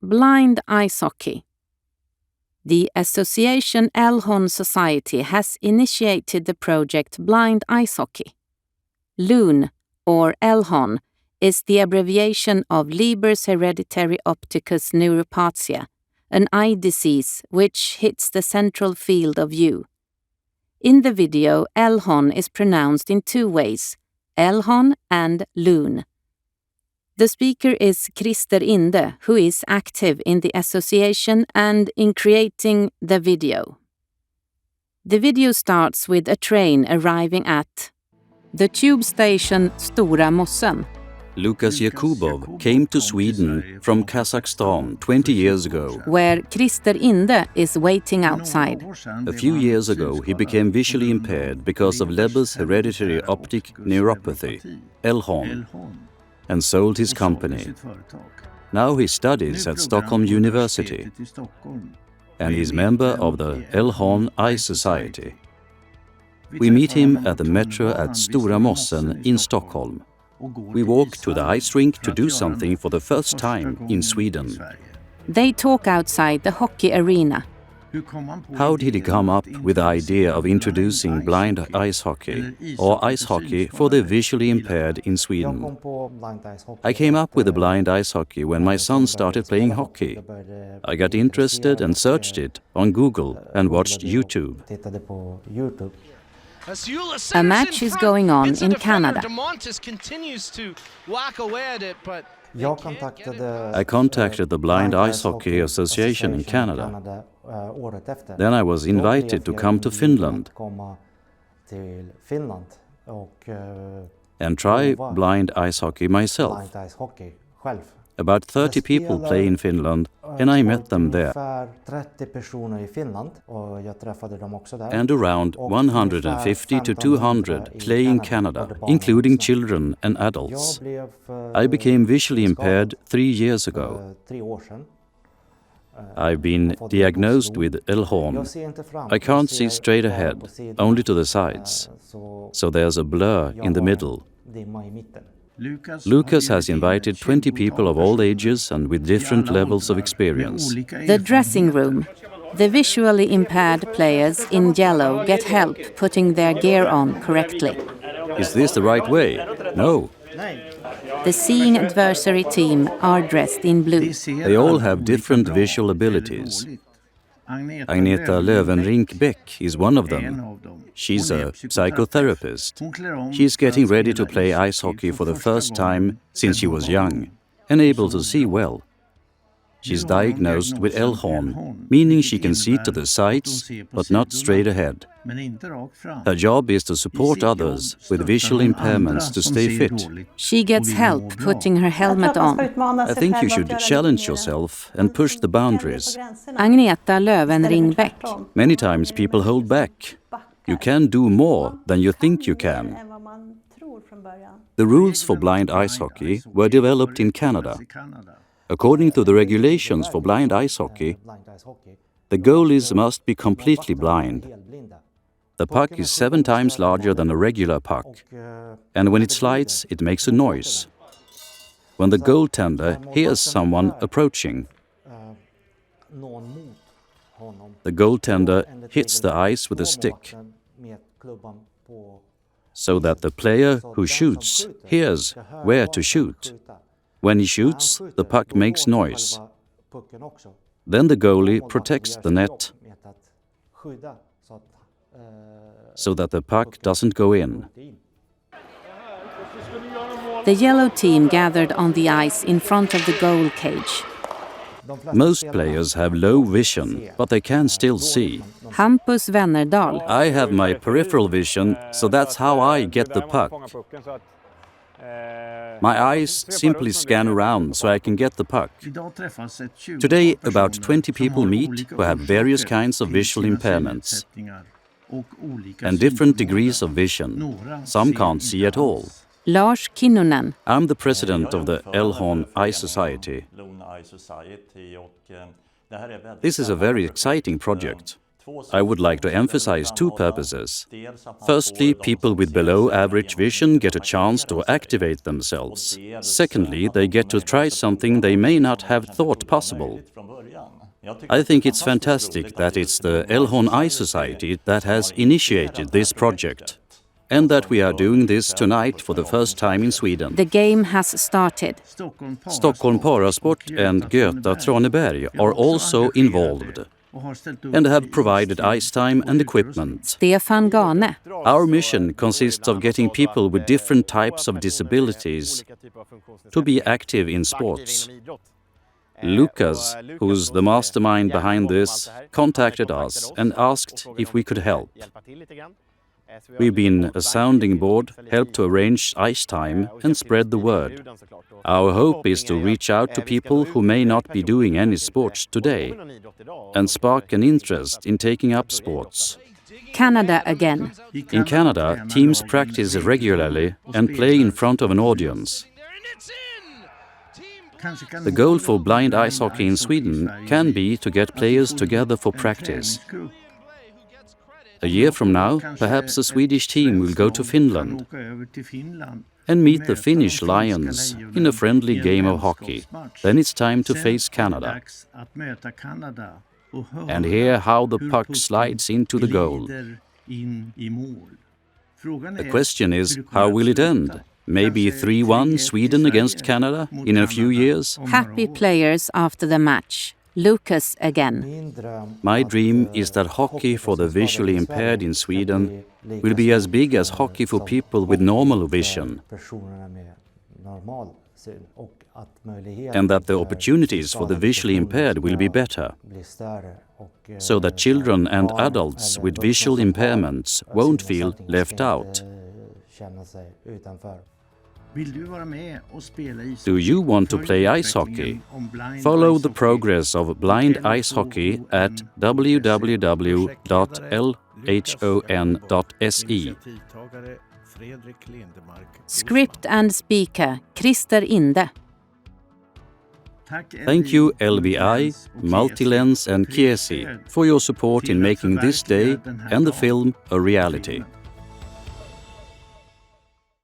Blind Ice Hockey. The association LHON Society has initiated the project Blind Ice Hockey. LHON, or LHON, is the abbreviation of Leber's hereditary opticus neuropathia, an eye disease which hits the central field of view. In the video, LHON is pronounced in two ways, LHON and LHON. The speaker is Christer Inde, who is active in the association and in creating the video. The video starts with a train arriving at the tube station Stora Mossen. Lukas Jakubov came to Sweden from Kazakhstan 20 years ago. Where Christer Inde is waiting outside. A few years ago, he became visually impaired because of Leber's hereditary optic neuropathy, LHON, and sold his company. Now he studies at Stockholms University and is member of the LHON Eye Society. We meet him at the metro at Stora Mossen in Stockholm. We walk to the ice rink to do something for the first time in Sweden. They talk outside the hockey arena. How did he come up with the idea of introducing blind ice hockey, or ice hockey for the visually impaired in Sweden? I came up with the blind ice hockey when my son started playing hockey. I got interested and searched it on Google and watched YouTube. A match is going on in Canada. I contacted the Blind Ice Hockey Association in Canada. Then I was invited to come to Finland and try blind ice hockey myself. About 30 people play in Finland, and I met them there. And around 150 to 200 play in Canada, including children and adults. I became visually impaired 3 years ago. I've been diagnosed with LHON. I can't see straight ahead, only to the sides. So there's a blur in the middle. Lukas has invited 20 people of all ages and with different levels of experience. The dressing room. The visually impaired players in yellow get help putting their gear on correctly. Is this the right way? No. The seeing adversary team are dressed in blue. They all have different visual abilities. Agneta Löwenrink-Bäck is one of them. She's a psychotherapist. She's getting ready to play ice hockey for the first time since she was young and able to see well. She's diagnosed with LHON, meaning she can see to the sides but not straight ahead. Her job is to support others with visual impairments to stay fit. She gets help putting her helmet on. I think you should challenge yourself and push the boundaries. Agneta Löwenring-Bäck. Many times people hold back. You can do more than you think you can. The rules for blind ice hockey were developed in Canada. According to the regulations for blind ice hockey, the goalies must be completely blind. The puck is 7 times larger than a regular puck, and when it slides, it makes a noise. When the goaltender hears someone approaching, the goaltender hits the ice with a stick, so that the player who shoots hears where to shoot. When he shoots, the puck makes noise. Then the goalie protects the net so that the puck doesn't go in. The yellow team gathered on the ice in front of the goal cage. Most players have low vision, but they can still see. Hampus Wennerdal. I have my peripheral vision, so that's how I get the puck. My eyes simply scan around so I can get the puck. Today, about 20 people meet who have various kinds of visual impairments and different degrees of vision. Some can't see at all. Lars Kinnunen. I'm the president of the LHON Eye Society. This is a very exciting project. I would like to emphasize two purposes. Firstly, people with below average vision get a chance to activate themselves. Secondly, they get to try something they may not have thought possible. I think it's fantastic that it's the LHON Eye Society that has initiated this project, and that we are doing this tonight for the first time in Sweden. The game has started. Stockholms Parasportförbund and Göta Tranebergs are also involved and have provided ice time and equipment. Stefan Gane. Our mission consists of getting people with different types of disabilities to be active in sports. Lucas, who's the mastermind behind this, contacted us and asked if we could help. We've been a sounding board, helped to arrange ice time and spread the word. Our hope is to reach out to people who may not be doing any sports today and spark an interest in taking up sports. Canada again. In Canada, teams practice regularly and play in front of an audience. The goal for blind ice hockey in Sweden can be to get players together for practice. A year from now, perhaps a Swedish team will go to Finland and meet the Finnish Lions in a friendly game of hockey. Then it's time to face Canada and hear how the puck slides into the goal. The question is, how will it end? Maybe 3-1 Sweden against Canada in a few years? Happy players after the match. Lucas again. My dream is that hockey for the visually impaired in Sweden will be as big as hockey for people with normal vision, and that the opportunities for the visually impaired will be better, so that children and adults with visual impairments won't feel left out. Do you want to play ice hockey? Follow the progress of blind ice hockey at www.lhon.se. Script and speaker Christer Inde. Thank you LBI, Multilens and Kiesi for your support in making this day and the film a reality.